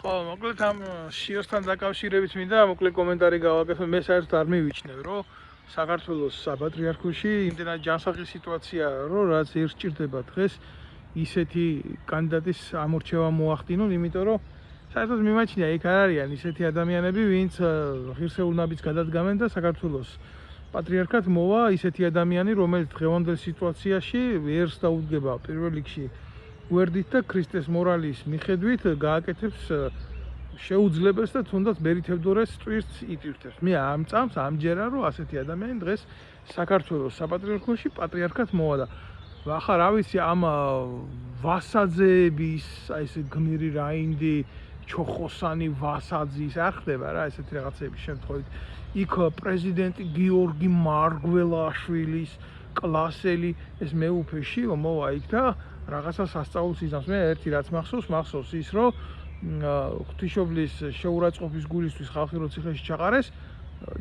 ხო, მოკლედ ამ შიოსთან დაკავშირებით მინდა მოკლედ კომენტარი გავაკეთო. მე საერთოდ არ მივიჩნევ, რომ საქართველოს საპატრიარქოში იმდენად ჯანსაღი სიტუაციაა, რომ რაც ვერ სჭირდება დღეს ისეთი კანდიდატის ამორჩევა მოახდინონ, იმიტომ რომ საერთოდ მიმაჩნია იქ არ არიან ისეთი ადამიანები, ვინც ღირსეულნაბიჯს გადადგამენ და საქართველოს პატრიარქად მოვა ისეთი ადამიანი, რომელიც დღევანდელ სიტუაციაში ვერს დაუდგება პირველ რიგში გვერდით და ქრისტეს მორალის მიხედვით გააკეთებს შეუძლებელს და თუნდაც ბერი თევდორეს ტვირთს იტვირთებს. მე ამ წამს ამჯერა რომ ასეთი ადამიანი დღეს საქართველოს საპატრიარქოში პატრიარქად მოვა და ახლა რა ვიცი ამ ვასაძეების აი ეს გმირი რაინდი ჩოხოსანი ვასაძის არ ხდება რა ესეთი რაღაცების შემთხვევით. იქ პრეზიდენტი გიორგი მარგველაშვილის კლასელი ეს მეუფეში მოვა იქ და რაღაცა სასწაულს იზამს. მე ერთი რაც მახსოვს ის რომ ღვთისმშობლის შეურაცხყოფის გულისთვის ხალხი რო ციხეში ჩაყარეს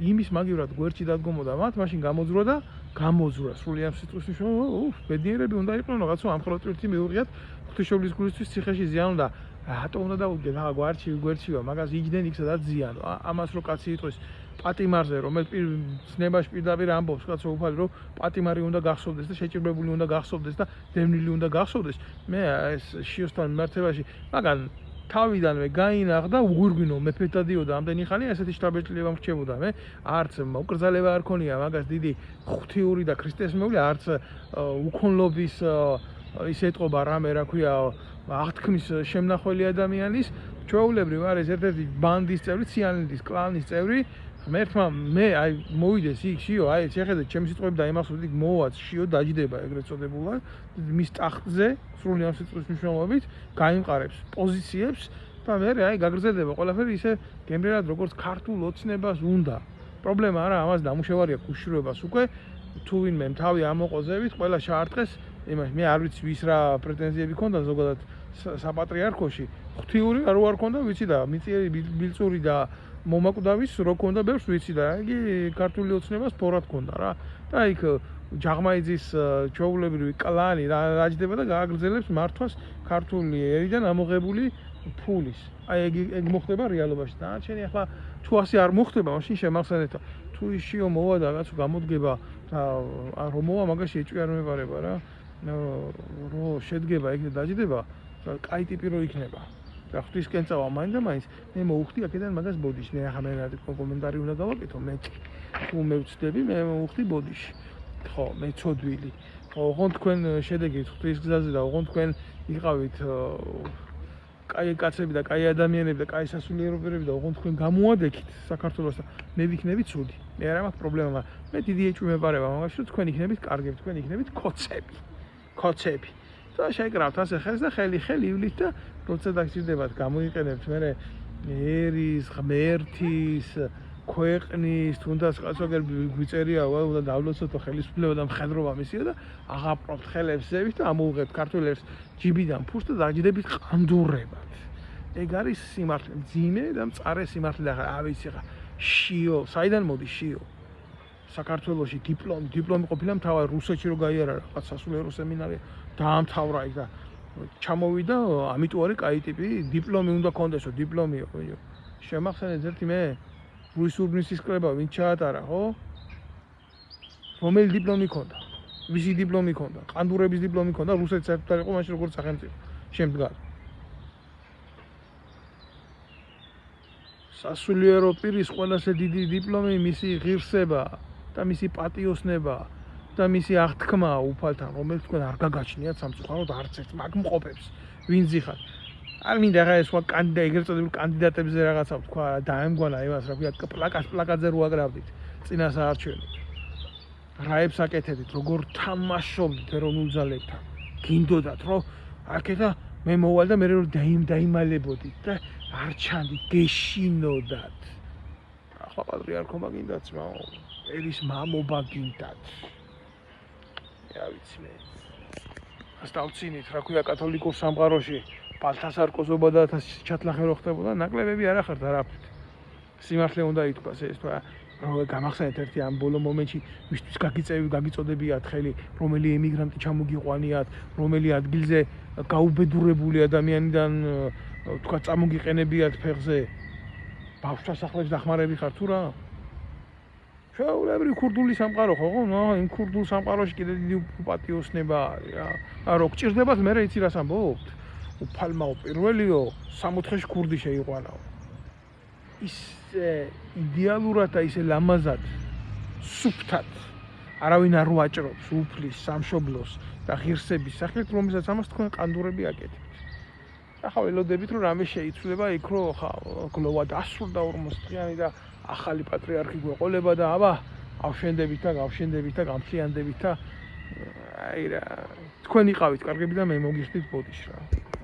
იმის მაგივრად გვერდში დადგომოდა მათ მაშინ გამოძრა და გამოძრა სრულიად სიტყვის მნიშვნელობა ბედნიერები უნდა იყვნენ რაღაცა ამ ხელოტვირთი მიუღიათ ღვთისმშობლის გულისთვის ციხეში ზიანო და რატო უნდა დაუდგენ რა გვერდშივა მაგას იჯდნენ იქ სადაც ზიანო ამას რო კაცი იტყვის პატიმარზე რომელიც ცნებაში პირდაპირ ამბობს კაცო უფალი რომ პატიმარი უნდა გახსოვდეს და შეჭირებული უნდა გახსოვდეს და დევნილი უნდა გახსოვდეს მე ეს შიოსთან მიმართებაში მაგან თავიდანვე გაინაღდა უგვირგვინო მეფეთა დიოდა ამდენი ხანი ასეთი შთაბეჭდილება მრჩებოდა მე არც მოკრძალება არ ქონია მაგას დიდი ღვთიური და ქრისტესმეული არც უქონლობის ის ეტყობა რამე რა ქვია აღთქმის შემნახველი ადამიანის ჩვეულებრივ არის ერთ-ერთი ბანდის წევრი ციანლიდის კლანის წევრი ღმერთმა მე აი მოვიდეს იქ შიო აი შეხედეთ ჩემი სიტყვები და იმახსოვთ იქ მოვაც შიო დაჯდება ეგრეთ წოდებულად მის ტახტზე სრულიად სიტყვის მნიშვნელობით გაიმყარებს პოზიციებს და მე აი გაგრძელდება ყველაფერი ისე გემრიელად როგორც ქართულ ოცნებას უნდა პრობლემა არა ამას დამუშევარია ქუშვებას უკვე თუ ვინმე თავი ამოყოზებით ყველა შეარტყეს იმას მე არ ვიცი ვის რა პრეტენზიები ქონდა ზოგადად საპატრიარქოში ღვთიური რო არ ქონდა ვიცი და მიწიერი ბილწური და მომაკვდავის რო ქონდა ბევრს ვიცი და იგი ქართული ოცნებას ფორად ქონდა რა და იქ ჯაღმაიძის ჩვეულებრივი კლანი რაჯდება და გააგრძელებს მართვას ქართული ერიდან ამოღებული ფულის აი ეგ მოხდება რეალობაში და შენი ახლა თუ ასე არ მოხდება მაშინ შემახსენეთ თუ ისიო მოვა და რაღაც გამოდგება და რომ მოვა მაგაში ეჭვი არ მეპარება რა რო შედგება ეგ დაჯდება კაი ტიპი რო იქნება და ღვთისკენ წავა მაინც და მაინც მე მოვხდი აქედან მაგას ბოდიში მე ახლა მე რა კომენტარი უნდა გავაკეთო მე თუ მე ვწდები მე მოვხდი ბოდიში ხო მე ცოდვილი ხო ოღონდ თქვენ შედეგით ღვთის გზაზე და ოღონდ თქვენ იყავით კაი კაცები და კაი ადამიანები და კაი სასულიერობები და ოღონდ თქვენ გამოადექით საქართველოს და მე ვიქნები ცუდი მე არ მაქვს პრობლემა მე დიდი ეჭვი მეპარება მაგაში რომ თქვენ იქნებით კარგები თქვენ იქნებით კოცები და შეკრავთ ასე ხელს და ხელი ივლით და როცა დაგჭირდებათ გამოიყენებთ მე ერის ღმერთის ქვეყნის თუნდაც კაცოგერ გვიწერია უნდა დავლოცოთ ხელისუფლება და მხედრობა მისიო და აღაპყრობთ ხელებს ზევით და ამოუღებთ ქართველებს ჯიბიდან ფურს და დაჯდებით ყანდურებად ეგ არის სიმართლე მძიმე და მწარე სიმართლე და რა ვიცი ხა შიო საიდან მოდის შიო საქართველოში დიპლომი ყოფილა მთავარი რუსეთში რო გაიარა რაღაც სასულიერო სემინარი დაამთავრა იქ და ჩამოვიდა ამიტომ არის კაი ტიპი დიპლომი უნდა კონდესო დიპლომიო შემახსენეთ ერთი მე რუსურბნისის კრება ვინ ჩაატარა ხო რომელი დიპლომი ქონდა ვისი დიპლომი ქონდა ყანდურების დიპლომი ქონდა რუსეთს საერთოდ არ იყო მაშინ როგორც სახელმწიფო შემდგარ სასულიერო პირის ყველაზე დიდი დიპლომი მისი ღირსება და მისი პატიოსნება და მისი აღთქმა უფალთან რომელიც თქვენ არ გაგაჩნიათ სამწუხაროდ არც ერთ მაგ მყოფებს ვინ ზიხარ არ მინდა რა ეს სხვა კანდიდატ ეგრეთ წოდებული კანდიდატებზე რაღაცა თქვა დაემგვანა იმას რა ქვია პლაკატზე რო აგრავდით წინასაარჩევნოდ რაებს აკეთებდით როგორ თამაშობდით ეროვნულ ძალებთან გინდოდათ რომ აქეთა მე მოვალ და მე რო დაიმალებოდით და არ ჩანდით გეშინოდათ ახლა პატრიარქობა გინდათ ერის მამობა გინდათ რა ვიცი მე ას დავცინით რა ქვია კათოლიკურ სამყაროში პალთასარკოზობა და ჩათლახე რო ხდებოდა ნაკლებები არ ახართ არაფრით სიმართლე უნდა ითქვას ეს გამახსენეთ ერთი ამ ბოლო მომენტში ვისთვის გაგიწოდებიათ ხელი, რომელი ემიგრანტი ჩამოგიყვანიათ, რომელი ადგილზე გაუბედურებული ადამიანიდან თქვა წამოგიყენებიათ ფეხზე. ბავშვ სასახლეში დახმარები ხარ თუ რა? შეულებრივი ქურდული სამყარო ხო? იმ ქურდულ სამყაროში კიდე დიდი პატიოსნება არის რა. რო გჭირდებათ მე იცი რას ამბობთ? უფალმაო პირველიო 64-ში ქურდი შეიყვანაო. ის იდეალურად და ისე ლამაზად სუფთად არავინ არ უაჭრობს უფლის, სამშობლოს და ღირსების სახით, რომელსაც ამას თქვენ ყანდურები აკეთებთ. ახლა ველოდებით რომ რამე შეიცვლება იქ რომ ხა გლოვა დასრულდა 40 დღიანი და ახალი პატრიარქი გვეყოლება და აბა ავშენდებით და გამხლიანდებით და აი რა თქვენ იყავით კარგები და მე მოგიხდით ბოდიში რა.